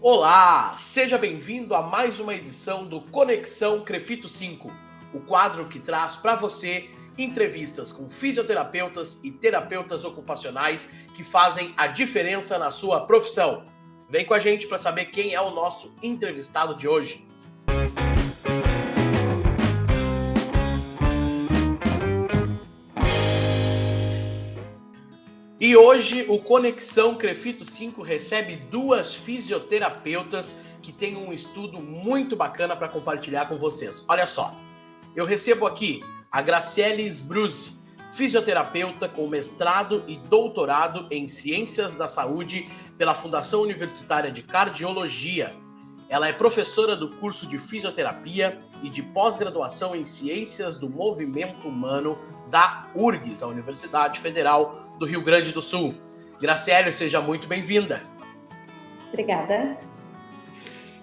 Olá, seja bem-vindo a mais uma edição do Conexão Crefito 5, o quadro que traz para você entrevistas com fisioterapeutas e terapeutas ocupacionais que fazem a diferença na sua profissão. Vem com a gente para saber quem é o nosso entrevistado de hoje. E hoje o Conexão Crefito 5 recebe duas fisioterapeutas que têm um estudo muito bacana para compartilhar com vocês. Olha só, eu recebo aqui a Graciele Sbruzzi, fisioterapeuta com mestrado e doutorado em Ciências da Saúde pela Fundação Universitária de Cardiologia. Ela é professora do curso de Fisioterapia e de pós-graduação em Ciências do Movimento Humano da URGS, a Universidade Federal do Rio Grande do Sul. Graciele, seja muito bem-vinda. Obrigada.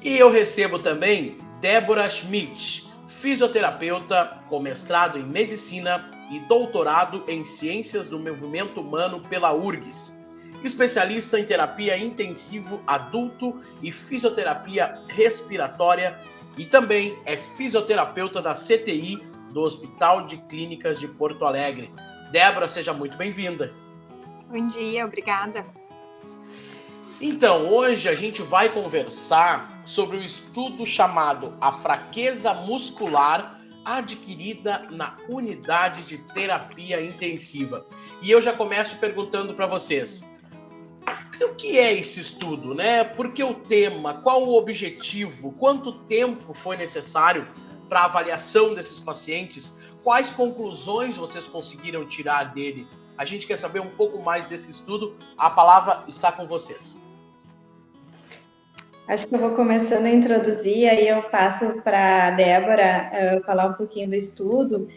E eu recebo também Débora Schmidt, fisioterapeuta com mestrado em Medicina e doutorado em Ciências do Movimento Humano pela URGS. Especialista em terapia intensivo adulto e fisioterapia respiratória e também é fisioterapeuta da CTI do Hospital de Clínicas de Porto Alegre. Débora, seja muito bem-vinda. Bom dia, obrigada. Então, hoje a gente vai conversar sobre o estudo chamado A Fraqueza Muscular Adquirida na Unidade de Terapia Intensiva. E eu já começo perguntando para vocês, o que é esse estudo, né? Por que o tema? Qual o objetivo? Quanto tempo foi necessário para a avaliação desses pacientes? Quais conclusões vocês conseguiram tirar dele? A gente quer saber um pouco mais desse estudo. A palavra está com vocês. Acho que eu vou começando a introduzir, aí eu passo para a Débora falar um pouquinho do estudo.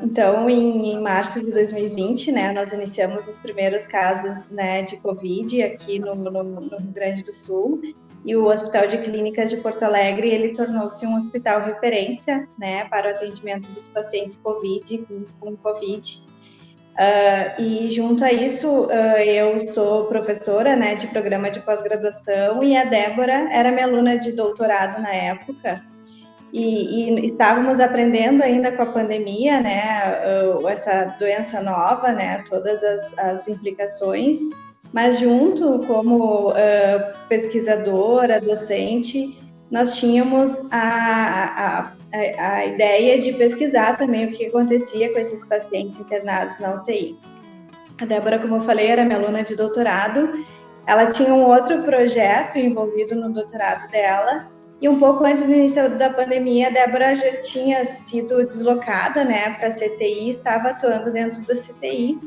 Então, em março de 2020, né, nós iniciamos os primeiros casos, né, de Covid aqui no Rio Grande do Sul, e o Hospital de Clínicas de Porto Alegre, ele tornou-se um hospital referência, né, para o atendimento dos pacientes Covid, com Covid. E junto a isso, eu sou professora, né, de programa de pós-graduação, e a Débora era minha aluna de doutorado na época. E estávamos aprendendo ainda com a pandemia, né, essa doença nova, né, todas as implicações, mas junto, como pesquisadora, docente, nós tínhamos a ideia de pesquisar também o que acontecia com esses pacientes internados na UTI. A Débora, como eu falei, era minha aluna de doutorado, ela tinha um outro projeto envolvido no doutorado dela, e um pouco antes do início da pandemia, a Débora já tinha sido deslocada, né, para a CTI, estava atuando dentro da CTI.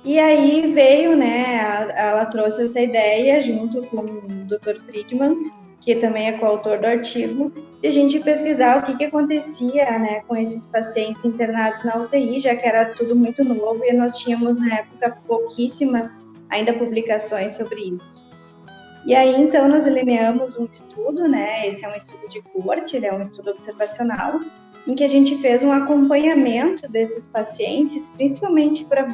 E aí veio, né, ela trouxe essa ideia junto com o Dr. Friedman, que também é coautor do artigo, de a gente pesquisar o que acontecia, né, com esses pacientes internados na UTI, já que era tudo muito novo e nós tínhamos, na época, pouquíssimas ainda publicações sobre isso. E aí, então, nós delineamos um estudo, né? Esse é um estudo de coorte, ele é um estudo observacional, em que a gente fez um acompanhamento desses pacientes, principalmente para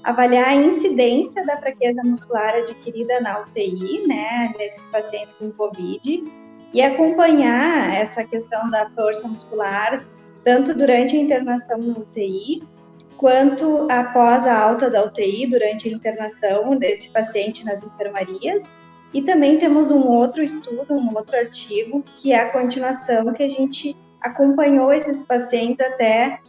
avaliar a incidência da fraqueza muscular adquirida na UTI, né? Nesses pacientes com Covid, e acompanhar essa questão da força muscular, tanto durante a internação na UTI, quanto após a alta da UTI, durante a internação desse paciente nas enfermarias. E também temos um outro estudo, um outro artigo, que é a continuação, que a gente acompanhou esses pacientes até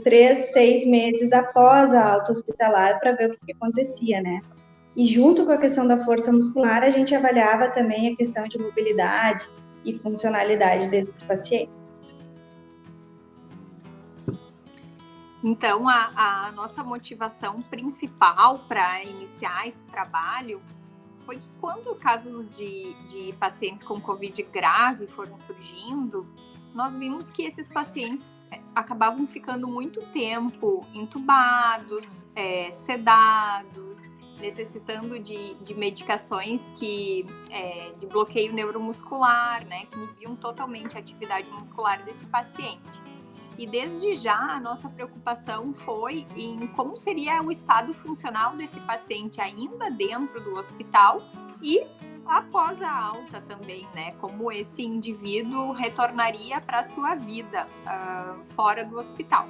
3, 6 meses após a alta hospitalar para ver o que acontecia, né? E junto com a questão da força muscular, a gente avaliava também a questão de mobilidade e funcionalidade desses pacientes. Então, a nossa motivação principal para iniciar esse trabalho foi que quando os casos de pacientes com Covid grave foram surgindo, nós vimos que esses pacientes acabavam ficando muito tempo entubados, sedados, necessitando de medicações de bloqueio neuromuscular, né, que inibiam totalmente a atividade muscular desse paciente. E desde já a nossa preocupação foi em como seria o estado funcional desse paciente ainda dentro do hospital e após a alta também, né? Como esse indivíduo retornaria para a sua vida fora do hospital.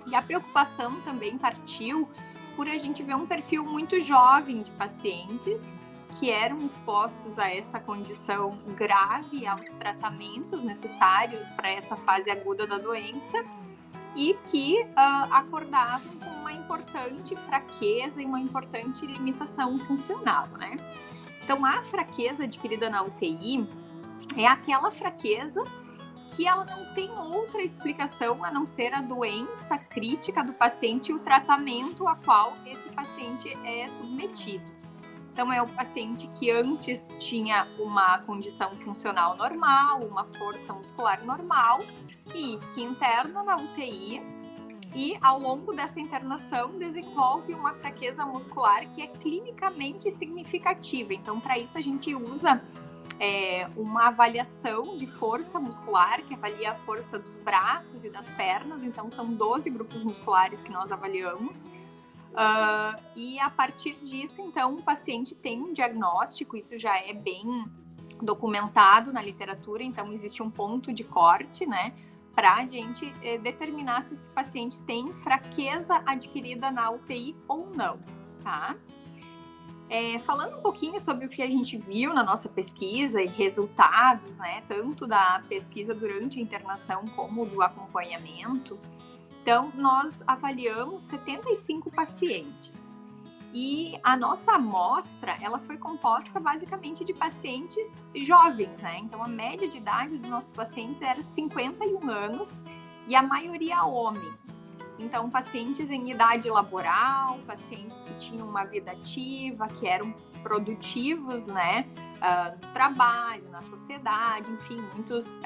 E a preocupação também partiu por a gente ver um perfil muito jovem de pacientes que eram expostos a essa condição grave, aos tratamentos necessários para essa fase aguda da doença e que acordavam com uma importante fraqueza e uma importante limitação funcional, né? Então, a fraqueza adquirida na UTI é aquela fraqueza que ela não tem outra explicação a não ser a doença crítica do paciente e o tratamento a qual esse paciente é submetido. Então, é o paciente que antes tinha uma condição funcional normal, uma força muscular normal e que interna na UTI e, ao longo dessa internação, desenvolve uma fraqueza muscular que é clinicamente significativa. Então, para isso, a gente usa uma avaliação de força muscular, que avalia a força dos braços e das pernas. Então, são 12 grupos musculares que nós avaliamos. E a partir disso, então, o paciente tem um diagnóstico, isso já é bem documentado na literatura, então existe um ponto de corte, né, para a gente determinar se esse paciente tem fraqueza adquirida na UTI ou não, tá? Falando um pouquinho sobre o que a gente viu na nossa pesquisa e resultados, né, tanto da pesquisa durante a internação como do acompanhamento. Então, nós avaliamos 75 pacientes e a nossa amostra, ela foi composta basicamente de pacientes jovens, né? Então, a média de idade dos nossos pacientes era 51 anos e a maioria homens. Então, pacientes em idade laboral, pacientes que tinham uma vida ativa, que eram produtivos, né? No trabalho, na sociedade, enfim, muitos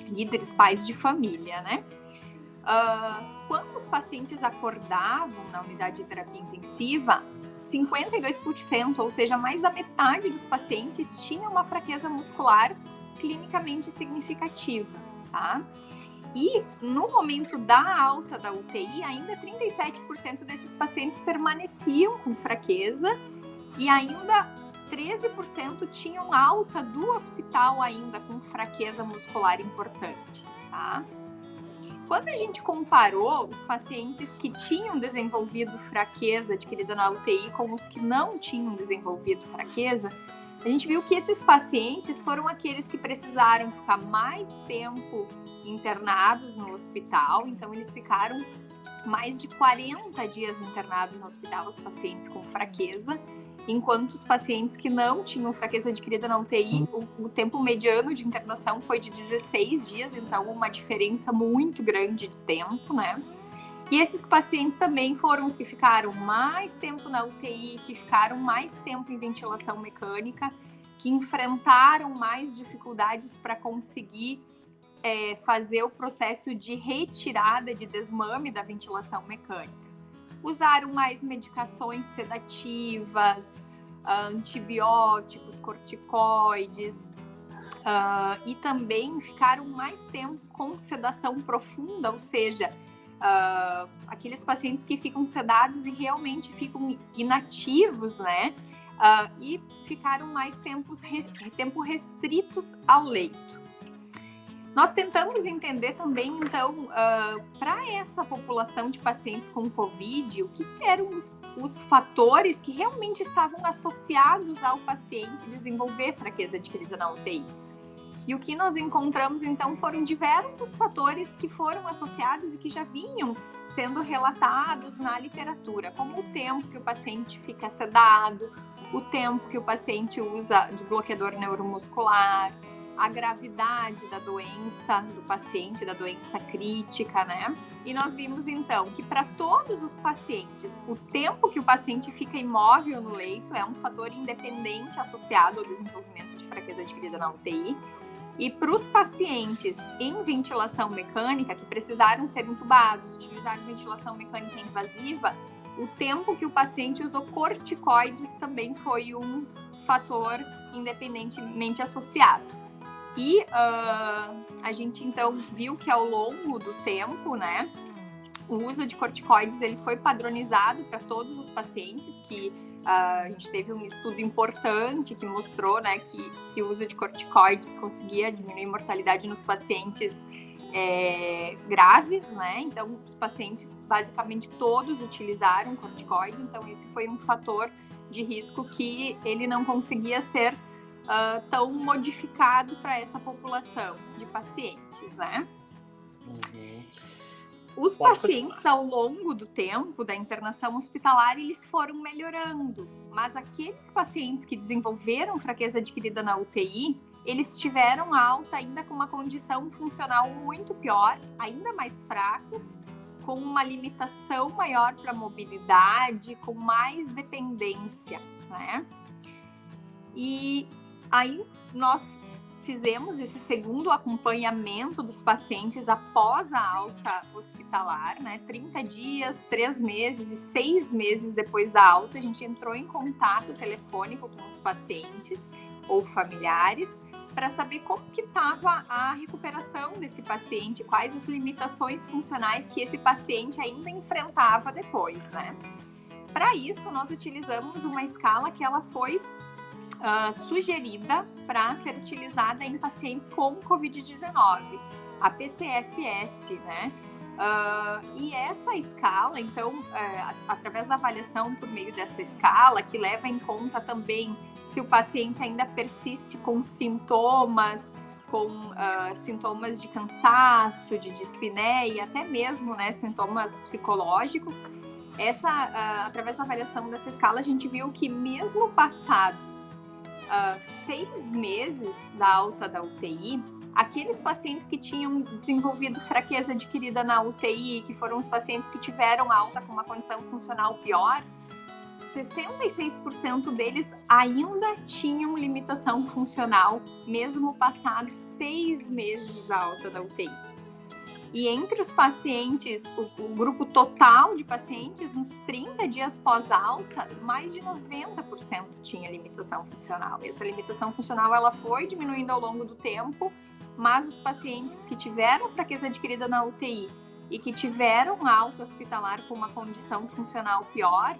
líderes, pais de família, né? Quantos pacientes acordavam na unidade de terapia intensiva? 52%, ou seja, mais da metade dos pacientes tinham uma fraqueza muscular clinicamente significativa, tá? E no momento da alta da UTI, ainda 37% desses pacientes permaneciam com fraqueza e ainda 13% tinham alta do hospital ainda com fraqueza muscular importante, tá? Quando a gente comparou os pacientes que tinham desenvolvido fraqueza adquirida na UTI com os que não tinham desenvolvido fraqueza, a gente viu que esses pacientes foram aqueles que precisaram ficar mais tempo internados no hospital. Então, eles ficaram mais de 40 dias internados no hospital, os pacientes com fraqueza, enquanto os pacientes que não tinham fraqueza adquirida na UTI, o tempo mediano de internação foi de 16 dias, então uma diferença muito grande de tempo, né? E esses pacientes também foram os que ficaram mais tempo na UTI, que ficaram mais tempo em ventilação mecânica, que enfrentaram mais dificuldades para conseguir fazer o processo de retirada, de desmame da ventilação mecânica. Usaram mais medicações sedativas, antibióticos, corticoides, e também ficaram mais tempo com sedação profunda, ou seja, aqueles pacientes que ficam sedados e realmente ficam inativos, né? E ficaram mais tempo restritos ao leito. Nós tentamos entender também, então, para essa população de pacientes com Covid, o que eram os fatores que realmente estavam associados ao paciente desenvolver fraqueza adquirida na UTI. E o que nós encontramos, então, foram diversos fatores que foram associados e que já vinham sendo relatados na literatura, como o tempo que o paciente fica sedado, o tempo que o paciente usa de bloqueador neuromuscular, a gravidade da doença do paciente, da doença crítica, né? E nós vimos, então, que para todos os pacientes, o tempo que o paciente fica imóvel no leito é um fator independente associado ao desenvolvimento de fraqueza adquirida na UTI. E para os pacientes em ventilação mecânica, que precisaram ser intubados, utilizaram ventilação mecânica invasiva, o tempo que o paciente usou corticoides também foi um fator independentemente associado. E a gente, então, viu que ao longo do tempo, né, o uso de corticoides ele foi padronizado para todos os pacientes que A gente teve um estudo importante que mostrou, né, que o uso de corticoides conseguia diminuir a mortalidade nos pacientes graves, né? Então, os pacientes, basicamente todos utilizaram corticoide, então esse foi um fator de risco que ele não conseguia ser tão modificado para essa população de pacientes, né? Uhum. Os pacientes, ao longo do tempo da internação hospitalar, eles foram melhorando, mas aqueles pacientes que desenvolveram fraqueza adquirida na UTI, eles tiveram alta ainda com uma condição funcional muito pior, ainda mais fracos, com uma limitação maior para mobilidade, com mais dependência, né? E aí nós fizemos esse segundo acompanhamento dos pacientes após a alta hospitalar, né? 30 dias, 3 meses e 6 meses depois da alta, a gente entrou em contato telefônico com os pacientes ou familiares para saber como que estava a recuperação desse paciente, quais as limitações funcionais que esse paciente ainda enfrentava depois, né? Para isso, nós utilizamos uma escala que ela foi sugerida para ser utilizada em pacientes com Covid-19, a PCFS, né? E essa escala, então, através da avaliação por meio dessa escala, que leva em conta também se o paciente ainda persiste com sintomas, sintomas de cansaço, de dispneia, até mesmo, né, sintomas psicológicos, através da avaliação dessa escala, a gente viu que mesmo passados 6 meses da alta da UTI, aqueles pacientes que tinham desenvolvido fraqueza adquirida na UTI, que foram os pacientes que tiveram alta com uma condição funcional pior, 66% deles ainda tinham limitação funcional, mesmo passados 6 meses da alta da UTI. E entre os pacientes, o grupo total de pacientes, nos 30 dias pós-alta, mais de 90% tinha limitação funcional. E essa limitação funcional ela foi diminuindo ao longo do tempo, mas os pacientes que tiveram fraqueza adquirida na UTI e que tiveram alta hospitalar com uma condição funcional pior,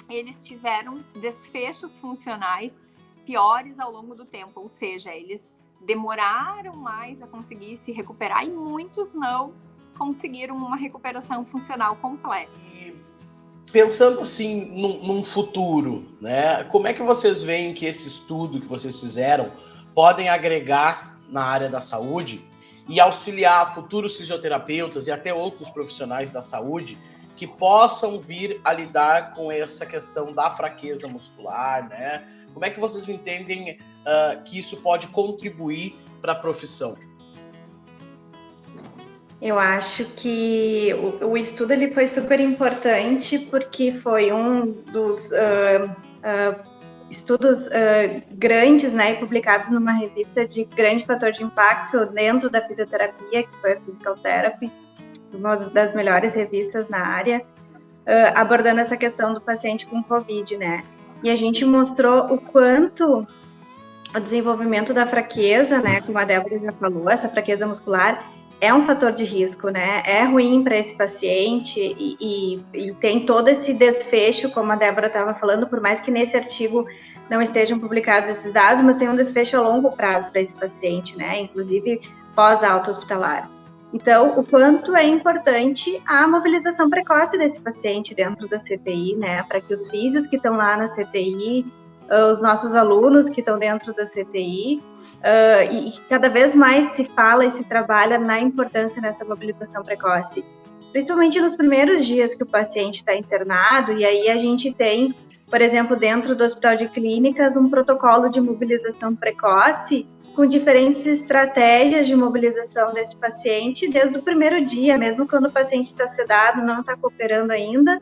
eles tiveram desfechos funcionais piores ao longo do tempo, ou seja, eles demoraram mais a conseguir se recuperar e muitos não conseguiram uma recuperação funcional completa. E pensando assim num futuro, né? Como é que vocês veem que esse estudo que vocês fizeram podem agregar na área da saúde e auxiliar futuros fisioterapeutas e até outros profissionais da saúde que possam vir a lidar com essa questão da fraqueza muscular, né? Como é que vocês entendem que isso pode contribuir para a profissão? Eu acho que o estudo ele foi super importante porque foi um dos estudos grandes, né, publicados numa revista de grande fator de impacto dentro da fisioterapia, que foi a Physical Therapy, uma das melhores revistas na área, abordando essa questão do paciente com Covid, né? E a gente mostrou o quanto o desenvolvimento da fraqueza, né, como a Débora já falou, essa fraqueza muscular é um fator de risco, né? É ruim para esse paciente e tem todo esse desfecho, como a Débora estava falando, por mais que nesse artigo não estejam publicados esses dados, mas tem um desfecho a longo prazo para esse paciente, né? Inclusive pós-alta hospitalar. Então, o quanto é importante a mobilização precoce desse paciente dentro da CTI, né? Para que os físios que estão lá na CTI, os nossos alunos que estão dentro da CTI, e cada vez mais se fala e se trabalha na importância dessa mobilização precoce. Principalmente nos primeiros dias que o paciente está internado, e aí a gente tem, por exemplo, dentro do Hospital de Clínicas, um protocolo de mobilização precoce com diferentes estratégias de mobilização desse paciente desde o primeiro dia, mesmo quando o paciente está sedado, não está cooperando ainda,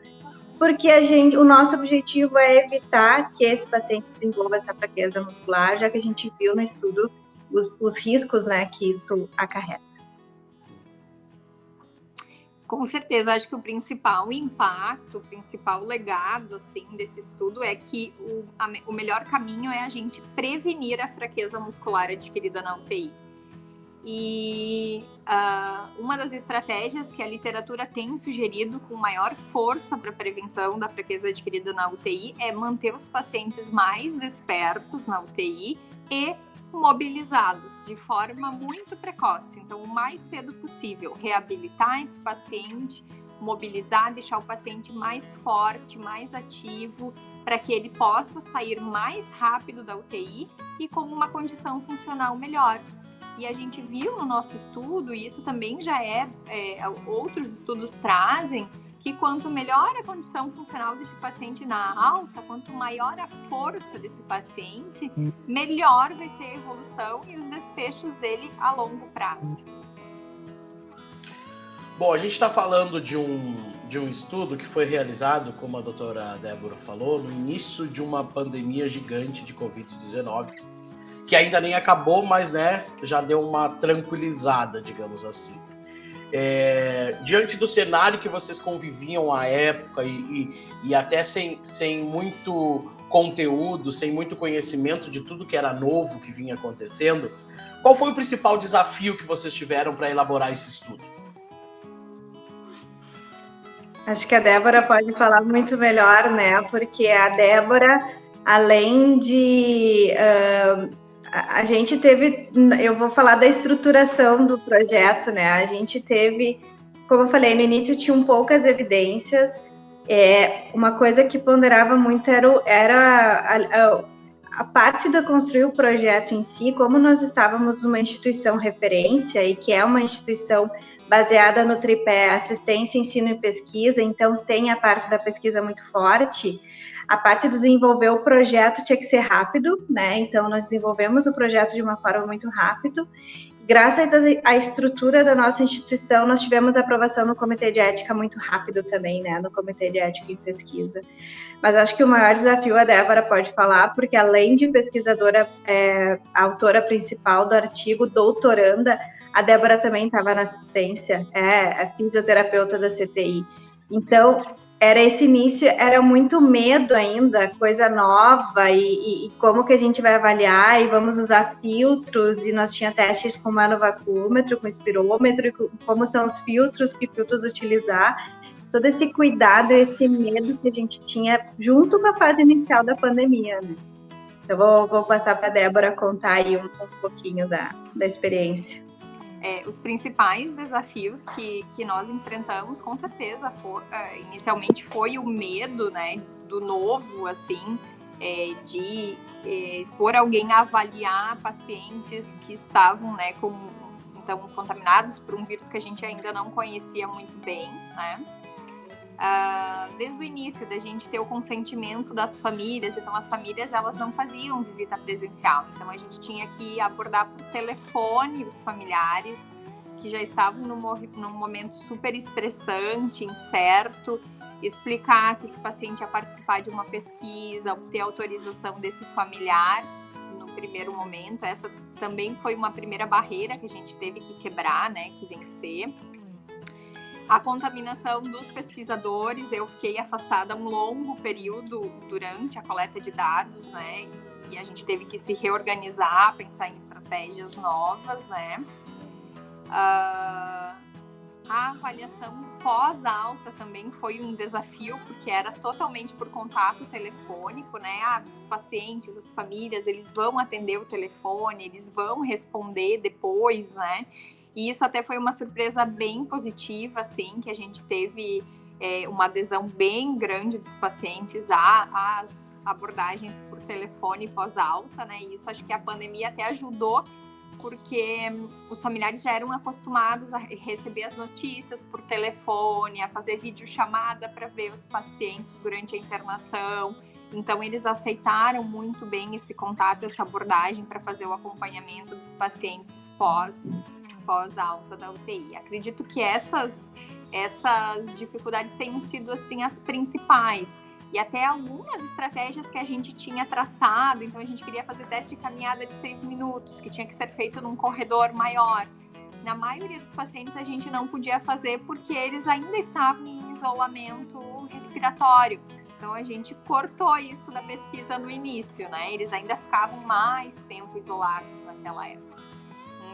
porque o nosso objetivo é evitar que esse paciente desenvolva essa fraqueza muscular, já que a gente viu no estudo os riscos, né, que isso acarreta. Com certeza, acho que o principal impacto, o principal legado assim, desse estudo é que o melhor caminho é a gente prevenir a fraqueza muscular adquirida na UTI. E uma das estratégias que a literatura tem sugerido com maior força para a prevenção da fraqueza adquirida na UTI é manter os pacientes mais despertos na UTI e mobilizá-los de forma muito precoce. Então, o mais cedo possível, reabilitar esse paciente, mobilizar, deixar o paciente mais forte, mais ativo, para que ele possa sair mais rápido da UTI e com uma condição funcional melhor. E a gente viu no nosso estudo, e isso também já outros estudos trazem, que quanto melhor a condição funcional desse paciente na alta, quanto maior a força desse paciente, melhor vai ser a evolução e os desfechos dele a longo prazo. Bom, a gente está falando de um estudo que foi realizado, como a doutora Débora falou, no início de uma pandemia gigante de Covid-19, que ainda nem acabou, mas né, já deu uma tranquilizada, digamos assim. Diante do cenário que vocês conviviam à época e até sem muito conteúdo, sem muito conhecimento de tudo que era novo que vinha acontecendo, qual foi o principal desafio que vocês tiveram para elaborar esse estudo? Acho que a Débora pode falar muito melhor, né? Porque a Débora, além de... a gente teve... Eu vou falar da estruturação do projeto, né? A gente teve... Como eu falei, no início tinham poucas evidências. Uma coisa que ponderava muito era a parte de construir o projeto em si, como nós estávamos numa instituição referência e que é uma instituição baseada no tripé assistência, ensino e pesquisa, então tem a parte da pesquisa muito forte. A parte de desenvolver o projeto tinha que ser rápido, né? Então nós desenvolvemos o projeto de uma forma muito rápida. Graças à estrutura da nossa instituição, nós tivemos aprovação no Comitê de Ética muito rápido também, né? No Comitê de Ética e Pesquisa. Mas acho que o maior desafio a Débora pode falar, porque além de pesquisadora, autora principal do artigo, doutoranda, a Débora também estava na assistência, é fisioterapeuta da CTI. Então, era esse início, era muito medo ainda, coisa nova, e como que a gente vai avaliar, e vamos usar filtros, e nós tínhamos testes com manovacúmetro, com espirômetro, e como são os filtros, que filtros utilizar, todo esse cuidado, esse medo que a gente tinha junto com a fase inicial da pandemia, né? Então, vou passar para a Débora contar aí um pouquinho da experiência. Os principais desafios que nós enfrentamos, com certeza, inicialmente foi o medo, né, do novo, assim, de expor alguém a avaliar pacientes que estavam, né, então, contaminados por um vírus que a gente ainda não conhecia muito bem, né. Desde o início da gente ter o consentimento das famílias, então as famílias elas não faziam visita presencial, então a gente tinha que abordar por telefone os familiares que já estavam num momento super estressante, incerto, explicar que esse paciente ia participar de uma pesquisa, obter autorização desse familiar no primeiro momento. Essa também foi uma primeira barreira que a gente teve que quebrar, né, que vencer. A contaminação dos pesquisadores, eu fiquei afastada um longo período durante a coleta de dados, né? E a gente teve que se reorganizar, pensar em estratégias novas, né? A avaliação pós-alta também foi um desafio, porque era totalmente por contato telefônico, né? Os pacientes, as famílias, eles vão atender o telefone, eles vão responder depois, né? E isso até foi uma surpresa bem positiva, assim, que a gente teve uma adesão bem grande dos pacientes às abordagens por telefone pós-alta, né? E isso acho que a pandemia até ajudou, porque os familiares já eram acostumados a receber as notícias por telefone, a fazer videochamada para ver os pacientes durante a internação. Então, eles aceitaram muito bem esse contato, essa abordagem para fazer o acompanhamento dos pacientes pós-alta da UTI. Acredito que essas dificuldades tenham sido assim as principais, e até algumas estratégias que a gente tinha traçado. Então a gente queria fazer teste de caminhada de 6 minutos, que tinha que ser feito num corredor maior. Na maioria dos pacientes a gente não podia fazer porque eles ainda estavam em isolamento respiratório. Então a gente cortou isso da pesquisa no início, né? Eles ainda ficavam mais tempo isolados naquela época.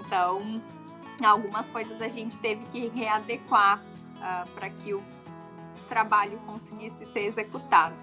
Então, algumas coisas a gente teve que readequar para que o trabalho conseguisse ser executado.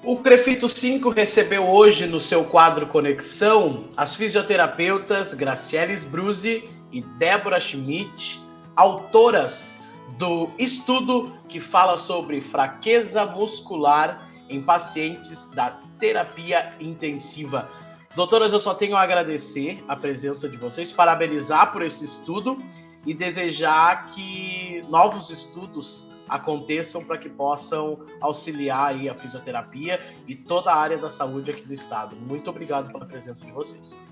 O Crefito 5 recebeu hoje no seu quadro Conexão as fisioterapeutas Graciele Sbruzzi e Débora Schmidt, autoras do estudo que fala sobre fraqueza muscular em pacientes da terapia intensiva. Doutoras, eu só tenho a agradecer a presença de vocês, parabenizar por esse estudo e desejar que novos estudos aconteçam para que possam auxiliar aí a fisioterapia e toda a área da saúde aqui do estado. Muito obrigado pela presença de vocês.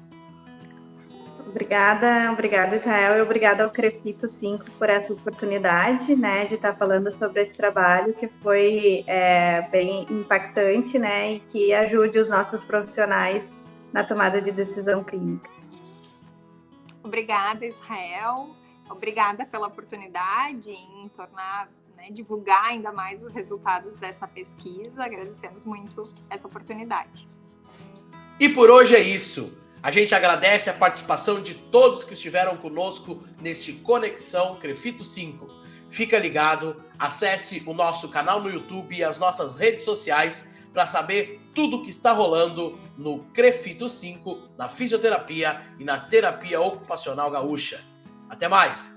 Obrigada Israel, e obrigada ao Crefito 5 por essa oportunidade, né, de estar falando sobre esse trabalho que foi bem impactante, né, e que ajude os nossos profissionais na tomada de decisão clínica. Obrigada, Israel. Obrigada pela oportunidade em tornar, divulgar ainda mais os resultados dessa pesquisa. Agradecemos muito essa oportunidade. E por hoje é isso. A gente agradece a participação de todos que estiveram conosco neste Conexão Crefito 5. Fica ligado, acesse o nosso canal no YouTube e as nossas redes sociais para saber tudo o que está rolando no Crefito 5, na fisioterapia e na terapia ocupacional gaúcha. Até mais!